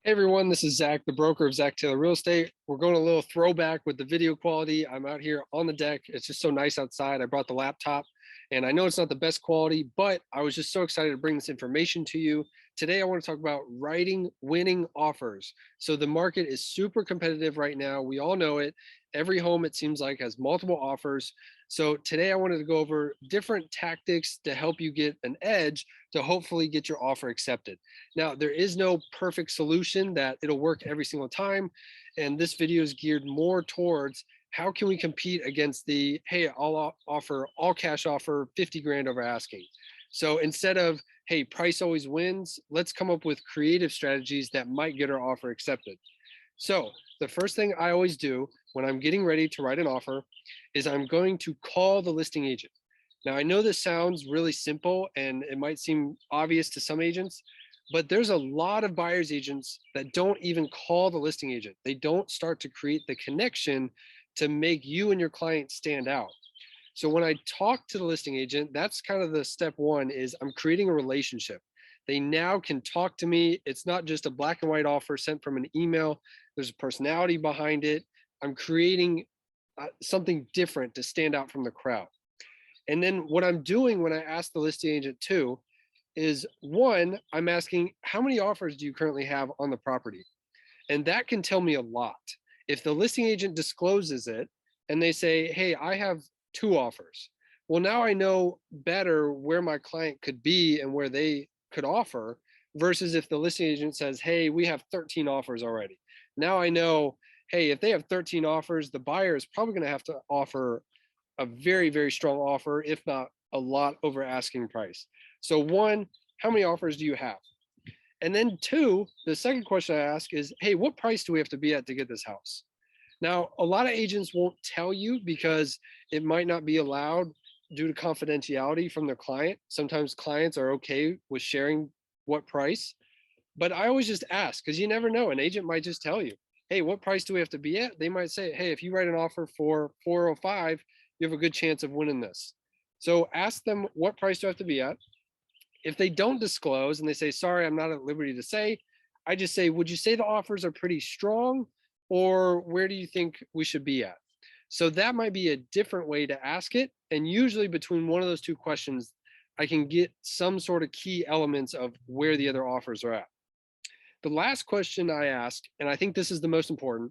Hey everyone, this is Zach, the broker of Zach Taylor Real Estate. We're going a little throwback with the video quality. I'm out here on the deck. It's just so nice outside. I brought the laptop and I know it's not the best quality, but I was just so excited to bring this information to you. Today, I want to talk about writing winning offers. So the market is super competitive right now. We all know it. Every home, it seems like, has multiple offers. So today I wanted to go over different tactics to help you get an edge to hopefully get your offer accepted. Now, there is no perfect solution that it'll work every single time. And this video is geared more towards how can we compete against the, hey, I'll offer all cash offer 50 grand over asking. So instead of, hey, price always wins, let's come up with creative strategies that might get our offer accepted. So the first thing I always do when I'm getting ready to write an offer is I'm going to call the listing agent. Now, I know this sounds really simple and it might seem obvious to some agents, but there's a lot of buyer's agents that don't even call the listing agent. They don't start to create the connection to make you and your client stand out. So when I talk to the listing agent, that's kind of the step one is I'm creating a relationship. They now can talk to me. It's not just a black and white offer sent from an email. There's a personality behind it. I'm creating something different to stand out from the crowd. And then what I'm doing when I ask the listing agent too is one, I'm asking how many offers do you currently have on the property? And that can tell me a lot. If the listing agent discloses it and they say, hey, I have two offers. Well, now I know better where my client could be and where they could offer versus if the listing agent says, hey, we have 13 offers already. Now I know, hey, if they have 13 offers, the buyer is probably going to have to offer a very, very strong offer, if not a lot over asking price. So one, how many offers do you have? And then two, the second question I ask is, hey, what price do we have to be at to get this house? Now, a lot of agents won't tell you because it might not be allowed due to confidentiality from their client. Sometimes clients are okay with sharing what price, but I always just ask because you never know. An agent might just tell you, hey, what price do we have to be at? They might say, hey, if you write an offer for 405, you have a good chance of winning this. So ask them what price do I have to be at. If they don't disclose and they say, sorry, I'm not at liberty to say, I just say, would you say the offers are pretty strong or where do you think we should be at? So that might be a different way to ask it. And usually between one of those two questions, I can get some sort of key elements of where the other offers are at. The last question I ask, and I think this is the most important,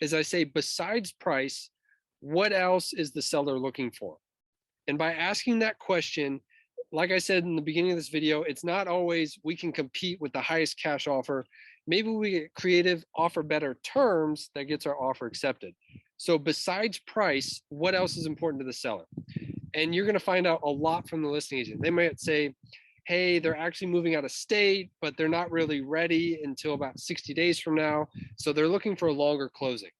is I say, besides price, what else is the seller looking for? And by asking that question, like I said in the beginning of this video, it's not always we can compete with the highest cash offer. Maybe we get creative, offer better terms that gets our offer accepted. So besides price, what else is important to the seller? And you're going to find out a lot from the listing agent. They might say, hey, they're actually moving out of state, but they're not really ready until about 60 days from now. So they're looking for a longer closing.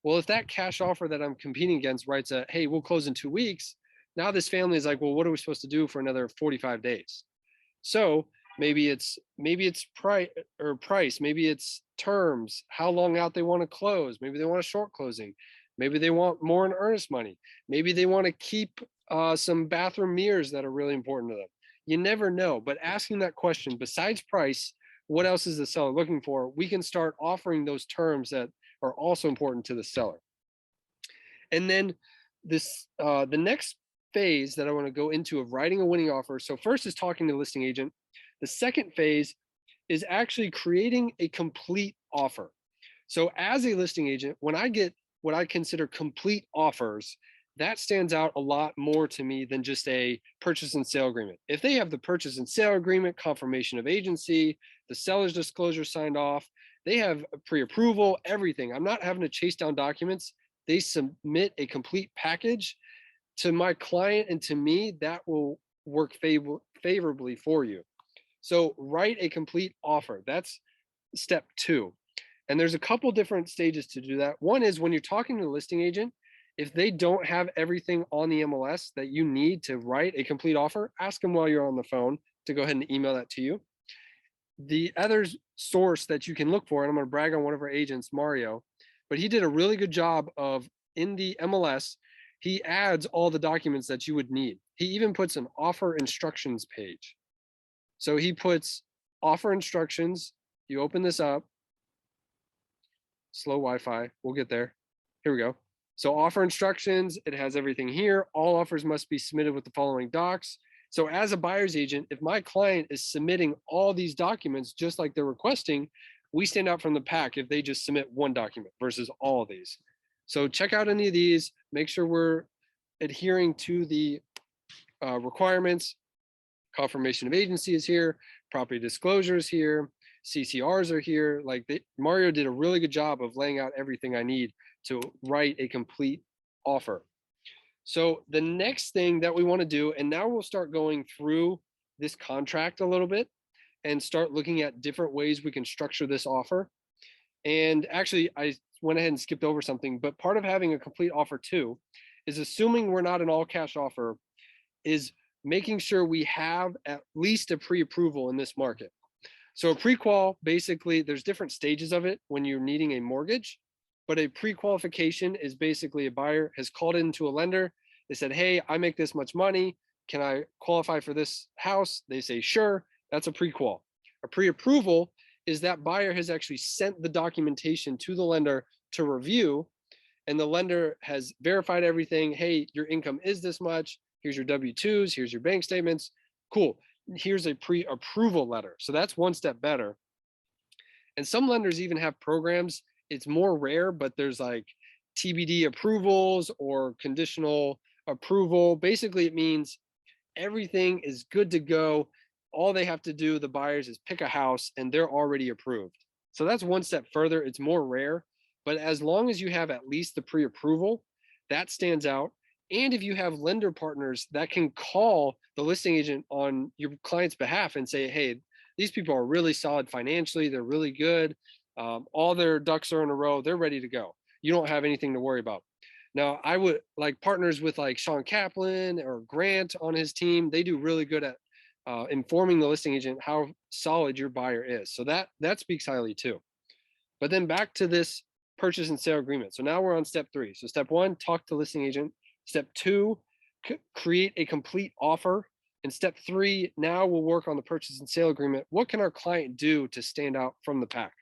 Well, if that cash offer that I'm competing against writes a, hey, we'll close in 2 weeks, now this family is like, well, what are we supposed to do for another 45 days? So maybe it's price, maybe it's terms, how long out they want to close. Maybe they want a short closing. Maybe they want more in earnest money. Maybe they want to keep some bathroom mirrors that are really important to them. You never know. But asking that question, besides price, what else is the seller looking for? We can start offering those terms that are also important to the seller. And then the next phase that I want to go into of writing a winning offer. So first is talking to the listing agent. The second phase is actually creating a complete offer. So as a listing agent, when I get what I consider complete offers, that stands out a lot more to me than just a purchase and sale agreement. If they have the purchase and sale agreement, confirmation of agency, the seller's disclosure signed off, they have pre-approval, everything. I'm not having to chase down documents. They submit a complete package to my client and to me, that will work favorably for you. So write a complete offer. That's step two. And there's a couple different stages to do that. One is when you're talking to the listing agent, if they don't have everything on the MLS that you need to write a complete offer, ask them while you're on the phone to go ahead and email that to you. The other source that you can look for, and I'm going to brag on one of our agents, Mario, but he did a really good job of in the MLS, he adds all the documents that you would need. He even puts an offer instructions page. So he puts offer instructions. You open this up, slow Wi-Fi. We'll get there. Here we go. So offer instructions, it has everything here. All offers must be submitted with the following docs. So as a buyer's agent, if my client is submitting all these documents just like they're requesting, we stand out from the pack if they just submit one document versus all of these. So check out any of these, make sure we're adhering to the requirements. Confirmation of agency is here, property disclosure is here, CCRs are here. Like Mario did a really good job of laying out everything I need to write a complete offer. So the next thing that we want to do, and now we'll start going through this contract a little bit and start looking at different ways we can structure this offer. And actually, I went ahead and skipped over something, but part of having a complete offer too is assuming we're not an all cash offer is making sure we have at least a pre-approval in this market. So a pre-qual, basically, there's different stages of it when you're needing a mortgage, but a pre-qualification is basically a buyer has called into a lender. They said, hey, I make this much money. Can I qualify for this house? They say, sure. That's a pre-qual. A pre-approval is that buyer has actually sent the documentation to the lender to review, and the lender has verified everything. Hey, your income is this much. Here's your W-2s. Here's your bank statements. Cool. Here's a pre-approval letter. So that's one step better. And some lenders even have programs. It's more rare, but there's like TBD approvals or conditional approval. Basically, it means everything is good to go. All they have to do, the buyers, is pick a house and they're already approved. So that's one step further. It's more rare, but as long as you have at least the pre-approval, that stands out. And if you have lender partners that can call the listing agent on your client's behalf and say, hey, these people are really solid financially, they're really good, all their ducks are in a row, they're ready to go. You don't have anything to worry about. Now, I would like partners with like Sean Kaplan or Grant on his team. They do really good at informing the listing agent how solid your buyer is. So that speaks highly too. But then back to this purchase and sale agreement. So now we're on step 3. So step 1, talk to listing agent. Step 2, create a complete offer. And step 3, now we'll work on the purchase and sale agreement. What can our client do to stand out from the pack?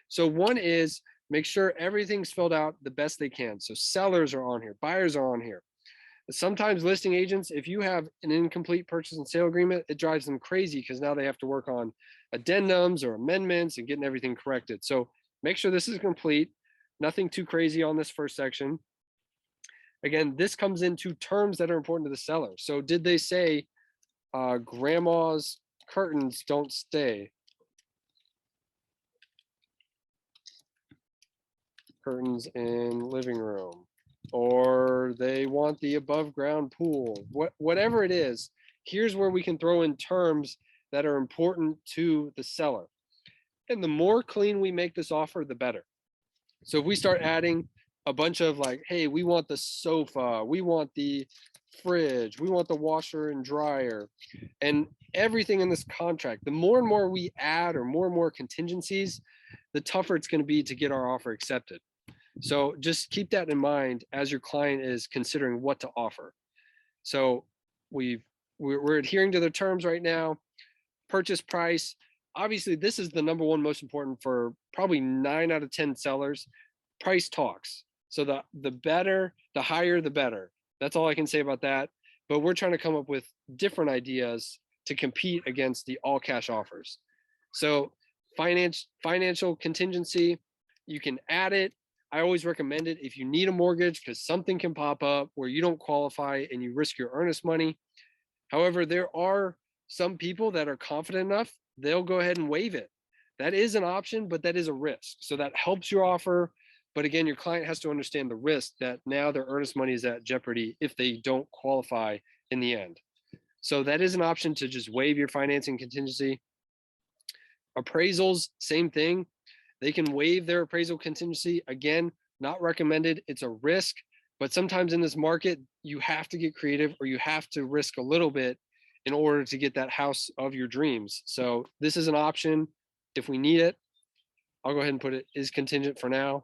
So one is make sure everything's filled out the best they can. So sellers are on here, buyers are on here. Sometimes listing agents, if you have an incomplete purchase and sale agreement, it drives them crazy because now they have to work on addendums or amendments and getting everything corrected. So make sure this is complete. Nothing too crazy on this first section. Again, this comes into terms that are important to the seller. So did they say grandma's curtains don't stay? Curtains in living room, or they want the above ground pool, whatever it is, here's where we can throw in terms that are important to the seller. And the more clean we make this offer, the better. So if we start adding a bunch of like, hey, we want the sofa, we want the fridge, we want the washer and dryer, and everything in this contract, the more and more we add or more contingencies, the tougher it's going to be to get our offer accepted. So just keep that in mind as your client is considering what to offer. So we're adhering to the terms right now. Purchase price, obviously this is the number one most important for probably 9 out of 10 sellers. Price talks. So the better, the higher, the better. That's all I can say about that. But we're trying to come up with different ideas to compete against the all cash offers. So financial contingency, you can add it. I always recommend it if you need a mortgage because something can pop up where you don't qualify and you risk your earnest money. However, there are some people that are confident enough, they'll go ahead and waive it. That is an option, but that is a risk. So that helps your offer. But again, your client has to understand the risk that now their earnest money is at jeopardy if they don't qualify in the end. So that is an option to just waive your financing contingency. Appraisals, same thing. They can waive their appraisal contingency. Again, not recommended. It's a risk, but sometimes in this market, you have to get creative or you have to risk a little bit in order to get that house of your dreams. So this is an option if we need it. I'll go ahead and put it is contingent for now.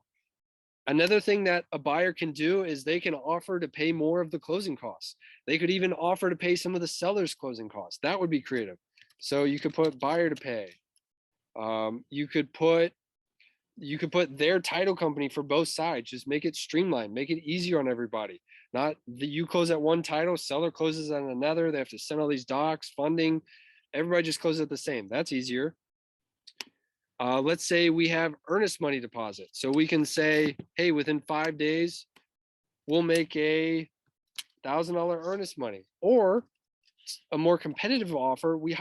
Another thing that a buyer can do is they can offer to pay more of the closing costs. They could even offer to pay some of the seller's closing costs. That would be creative. So you could put buyer to pay. You could put You could put their title company for both sides. Just make it streamlined, make it easier on everybody. Not that you close at one title, seller closes on another. They have to send all these docs, funding. Everybody just closes at the same. That's easier. Let's say we have earnest money deposit. So we can say, hey, within 5 days, we'll make a $1,000 earnest money. Or a more competitive offer, we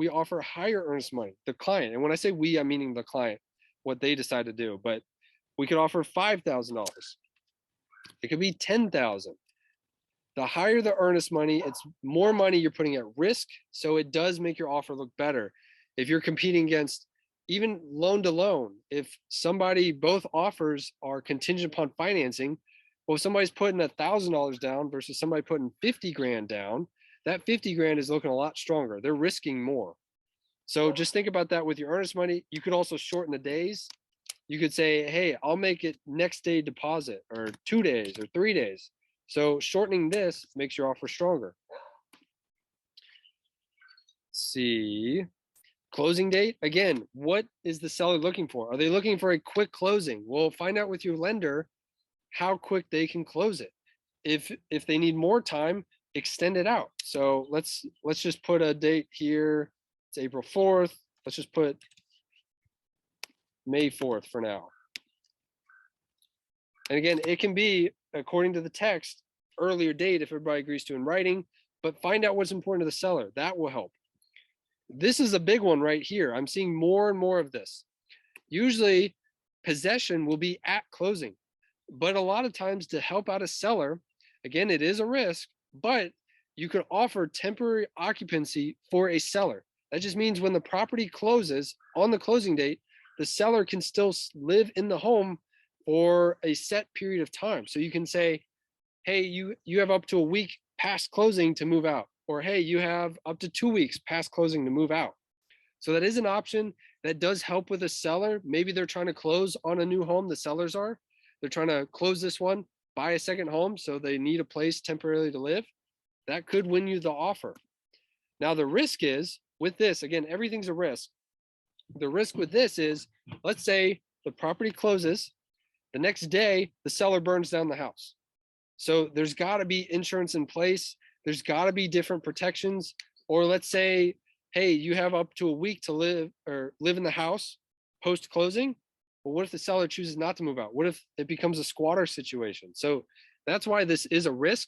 offer higher earnest money, the client. And when I say we, I'm meaning the client, what they decide to do. But we could offer $5,000. It could be $10,000. The higher the earnest money, it's more money you're putting at risk. So it does make your offer look better. If you're competing against even loan to loan, if somebody, both offers are contingent upon financing, well, if somebody's putting $1,000 down versus somebody putting 50 grand down, that 50 grand is looking a lot stronger. They're risking more. So just think about that with your earnest money. You could also shorten the days. You could say, hey, I'll make it next day deposit, or 2 days or 3 days. So shortening this makes your offer stronger. Let's see. Closing date. Again, what is the seller looking for? Are they looking for a quick closing? Well, find out with your lender how quick they can close it. If they need more time, extend it out. So let's just put a date here. It's April 4th. Let's just put May 4th for now. And again, it can be, according to the text, earlier date if everybody agrees to in writing, but find out what's important to the seller. That will help. This is a big one right here. I'm seeing more and more of this. Usually possession will be at closing, but a lot of times to help out a seller, again, it is a risk, but you can offer temporary occupancy for a seller. That just means when the property closes on the closing date, the seller can still live in the home for a set period of time. So you can say, hey, you have up to a week past closing to move out, or hey, you have up to 2 weeks past closing to move out. So that is an option that does help with a seller. Maybe they're trying to close on a new home, the sellers are. They're trying to close this one, buy a second home, so they need a place temporarily to live. That could win you the offer. Now the risk is, with this, again, everything's a risk. The risk with this is, let's say the property closes, the next day, the seller burns down the house. So there's got to be insurance in place. There's got to be different protections. Or let's say, hey, you have up to a week to live in the house post closing. Well, what if the seller chooses not to move out? What if it becomes a squatter situation? So that's why this is a risk.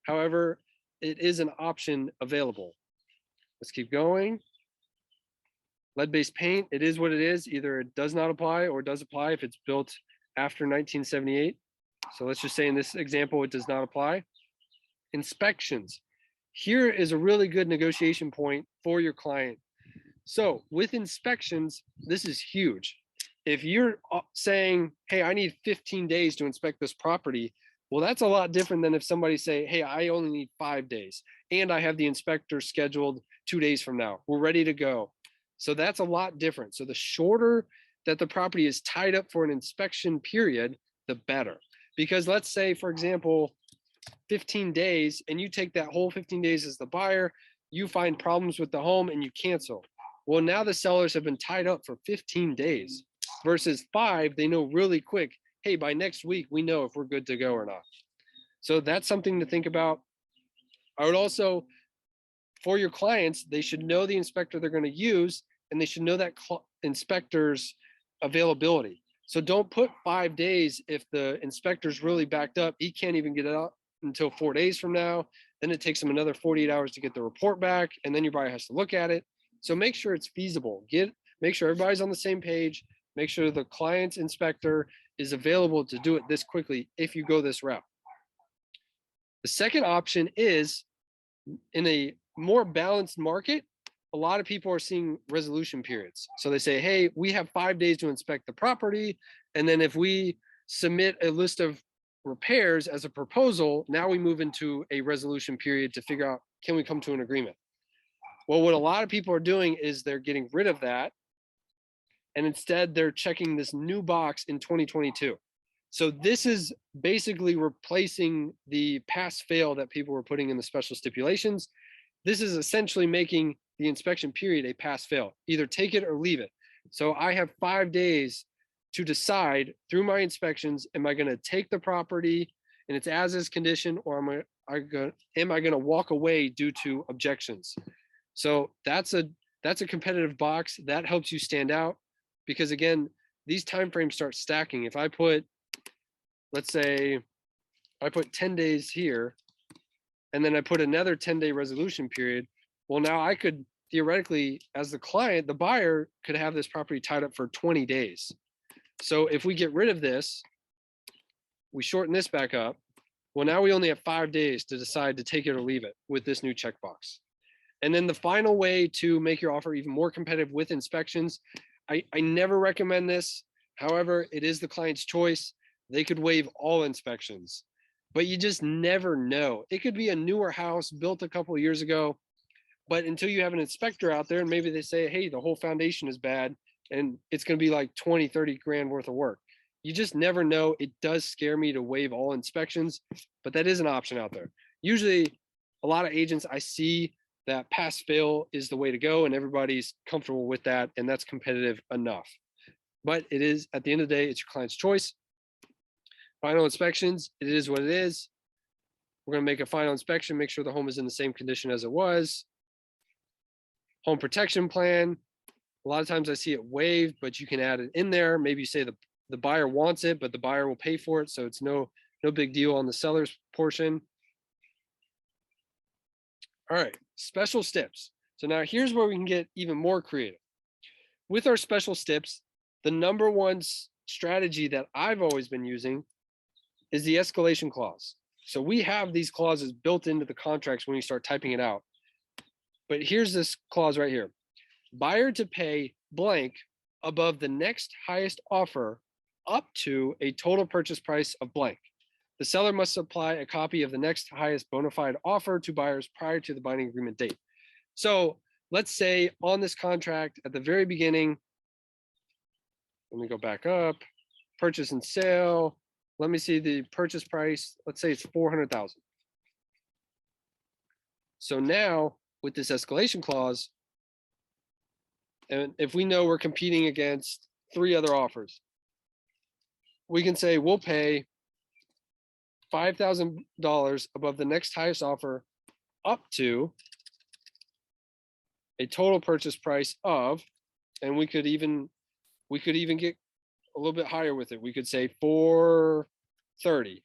However, it is an option available. Let's keep going. Lead-based paint, it is what it is. Either it does not apply or does apply if it's built after 1978. So let's just say in this example, it does not apply. Inspections. Here is a really good negotiation point for your client. So with inspections, this is huge. If you're saying, hey, I need 15 days to inspect this property, well, that's a lot different than if somebody say, hey, I only need 5 days and I have the inspector scheduled 2 days from now. We're ready to go. So that's a lot different. So the shorter that the property is tied up for an inspection period, the better. Because let's say, for example, 15 days, and you take that whole 15 days as the buyer, you find problems with the home and you cancel. Well, now the sellers have been tied up for 15 days versus 5, they know really quick, hey, by next week, we know if we're good to go or not. So that's something to think about. I would also, for your clients, they should know the inspector they're going to use, and they should know that inspector's availability. So don't put 5 days if the inspector's really backed up. He can't even get it out until 4 days from now. Then it takes him another 48 hours to get the report back, and then your buyer has to look at it. So make sure it's feasible. Make sure everybody's on the same page. Make sure the client's inspector is available to do it this quickly if you go this route. The second option is, in a more balanced market, a lot of people are seeing resolution periods. So they say, hey, we have 5 days to inspect the property. And then if we submit a list of repairs as a proposal, now we move into a resolution period to figure out, can we come to an agreement? Well, what a lot of people are doing is they're getting rid of that. And instead they're checking this new box in 2022. So this is basically replacing the pass fail that people were putting in the special stipulations. This is essentially making the inspection period a pass fail. Either take it or leave it. So I have 5 days to decide through my inspections, am I going to take the property in its as is condition, or am I going to walk away due to objections? So that's a competitive box that helps you stand out, because again, these timeframes start stacking. If I put, let's say I put 10 days here, and then I put another 10-day resolution period, well, now I could theoretically, as the client, the buyer could have this property tied up for 20 days. So if we get rid of this, we shorten this back up, well, now we only have 5 days to decide to take it or leave it with this new checkbox. And then the final way to make your offer even more competitive with inspections, I never recommend this. However, it is the client's choice. They could waive all inspections, but you just never know. It could be a newer house built a couple of years ago, but until you have an inspector out there and maybe they say, hey, the whole foundation is bad and it's going to be like 20, 30 grand worth of work. You just never know. It does scare me to waive all inspections, but that is an option out there. Usually a lot of agents I see that pass fail is the way to go, and everybody's comfortable with that, and that's competitive enough. But it is, at the end of the day, it's your client's choice. Final inspections, it is what it is. We're going to make a final inspection, make sure the home is in the same condition as it was. Home protection plan, a lot of times I see it waived, but you can add it in there. Maybe you say the buyer wants it, but the buyer will pay for it, so it's no big deal on the seller's portion. All right, special steps. So now here's where we can get even more creative. With our special steps, the number one strategy that I've always been using is the escalation clause. So we have these clauses built into the contracts when you start typing it out. But here's this clause right here. Buyer to pay blank above the next highest offer up to a total purchase price of blank. The seller must supply a copy of the next highest bona fide offer to buyers prior to the binding agreement date. So let's say on this contract at the very beginning, let me go back up, purchase and sale. Let me see the purchase price. Let's say it's $400,000. So now with this escalation clause, and if we know we're competing against 3 other offers, we can say we'll pay $5,000 above the next highest offer up to a total purchase price of, and we could even get a little bit higher with it. We could say $430,000.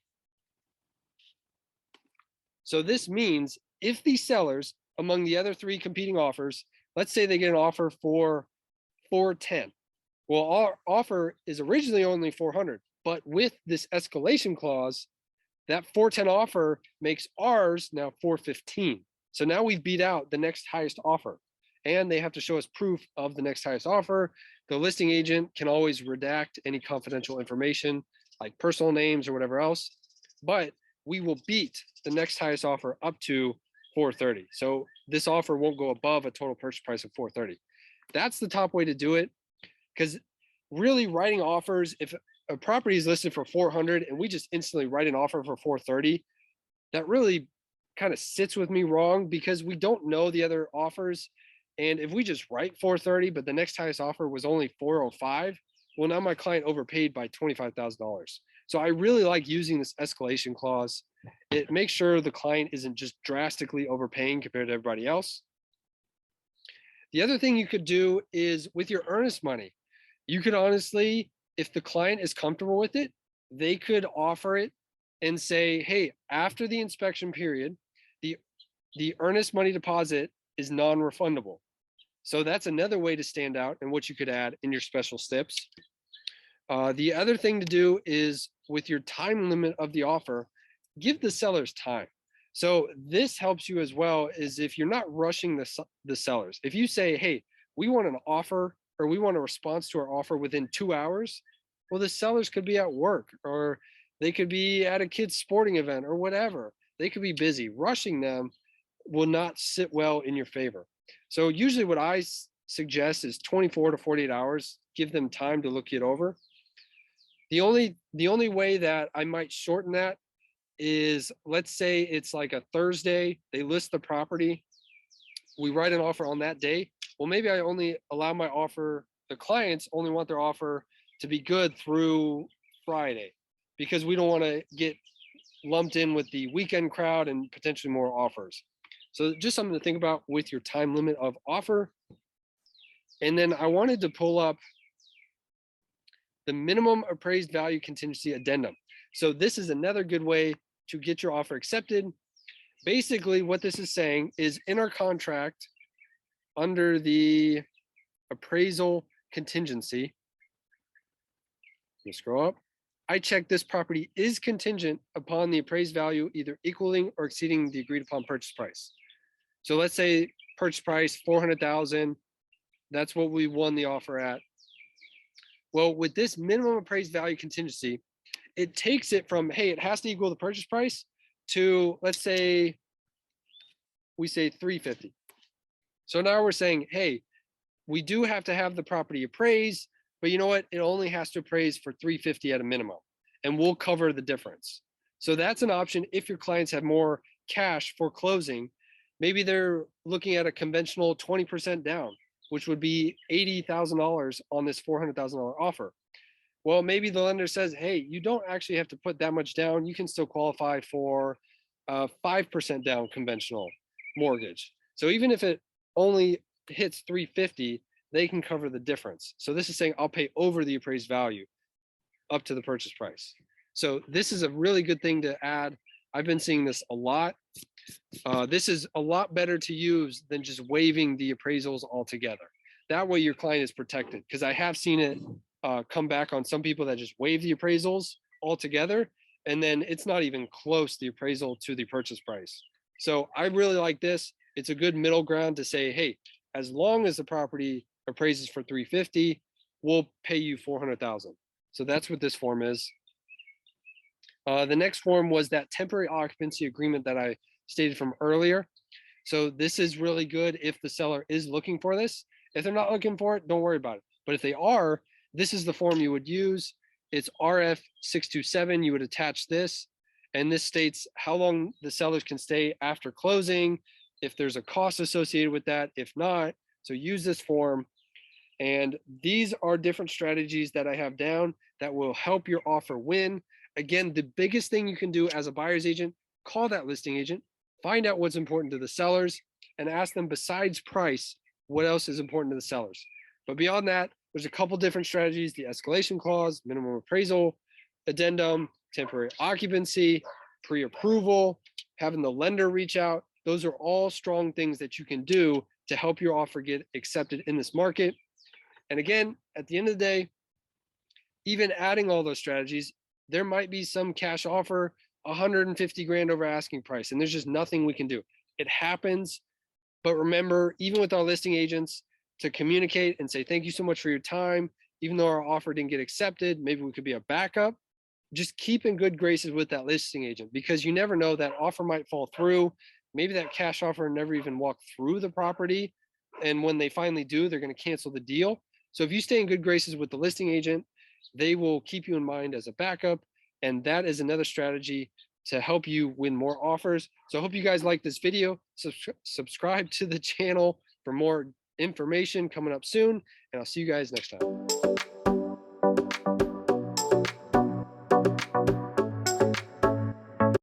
So this means if the sellers among the other 3 competing offers, let's say they get an offer for $410,000. Well, our offer is originally only $400,000, but with this escalation clause, that $410,000 offer makes ours now $415,000. So now we've beat out the next highest offer, and they have to show us proof of the next highest offer. The listing agent can always redact any confidential information like personal names or whatever else, but we will beat the next highest offer up to $430,000. So this offer won't go above a total purchase price of $430,000. That's the top way to do it, because really writing offers, if a property is listed for $400,000 and we just instantly write an offer for $430,000, that really kind of sits with me wrong, because we don't know the other offers. And if we just write $430,000, but the next highest offer was only $405,000, well, now my client overpaid by $25,000. So I really like using this escalation clause. It makes sure the client isn't just drastically overpaying compared to everybody else. The other thing you could do is with your earnest money, you could honestly, if the client is comfortable with it, they could offer it and say, hey, after the inspection period, the earnest money deposit is non-refundable. So that's another way to stand out and what you could add in your special steps. The other thing to do is with your time limit of the offer, give the sellers time. So this helps you as well, is if you're not rushing the sellers. If you say, hey, we want an offer, or we want a response to our offer within 2 hours, well, the sellers could be at work, or they could be at a kid's sporting event or whatever. They could be busy. Rushing them will not sit well in your favor. So usually what I suggest is 24 to 48 hours. Give them time to look it over. The only way that I might shorten that is, let's say it's like a Thursday, they list the property, we write an offer on that day. Well, maybe I only allow my offer, the clients only want their offer to be good through Friday, because we don't want to get lumped in with the weekend crowd and potentially more offers. So just something to think about with your time limit of offer. And then I wanted to pull up the minimum appraised value contingency addendum. So this is another good way to get your offer accepted. Basically, what this is saying is in our contract under the appraisal contingency, you scroll up, I check this property is contingent upon the appraised value either equaling or exceeding the agreed upon purchase price. So let's say purchase price 400,000. That's what we won the offer at. Well, with this minimum appraised value contingency, it takes it from, hey, it has to equal the purchase price to, let's say, we say 350. So now we're saying, hey, we do have to have the property appraised, but you know what? It only has to appraise for 350 at a minimum, and we'll cover the difference. So that's an option if your clients have more cash for closing. Maybe they're looking at a conventional 20% down, which would be $80,000 on this $400,000 offer. Well, maybe the lender says, hey, you don't actually have to put that much down. You can still qualify for a 5% down conventional mortgage. So even if it only hits 350, they can cover the difference. So this is saying I'll pay over the appraised value up to the purchase price. So this is a really good thing to add. I've been seeing this a lot. This is a lot better to use than just waiving the appraisals altogether. That way your client is protected, because I have seen it come back on some people that just waive the appraisals altogether, and then it's not even close, the appraisal to the purchase price. So I really like this. It's a good middle ground to say, hey, as long as the property appraises for 350, we'll pay you 400,000. So that's what this form is. The next form was that temporary occupancy agreement that I stated from earlier. So this is really good if the seller is looking for this. If they're not looking for it, don't worry about it. But if they are, this is the form you would use. It's RF 627. You would attach this, and this states how long the sellers can stay after closing, if there's a cost associated with that, if not. So use this form. And these are different strategies that I have down that will help your offer win. Again, the biggest thing you can do as a buyer's agent, call that listing agent, find out what's important to the sellers, and ask them, besides price, what else is important to the sellers. But beyond that, there's a couple different strategies: the escalation clause, minimum appraisal, addendum, temporary occupancy, pre-approval, having the lender reach out. Those are all strong things that you can do to help your offer get accepted in this market. And again, at the end of the day, even adding all those strategies, there might be some cash offer 150 grand over asking price, and there's just nothing we can do. It happens. But remember, even with our listing agents, to communicate and say, thank you so much for your time. Even though our offer didn't get accepted, maybe we could be a backup. Just keep in good graces with that listing agent, because you never know, that offer might fall through. Maybe that cash offer never even walked through the property. And when they finally do, they're going to cancel the deal. So if you stay in good graces with the listing agent, they will keep you in mind as a backup. And that is another strategy to help you win more offers. So I hope you guys like this video. Subscribe to the channel for more information coming up soon, and I'll see you guys next time.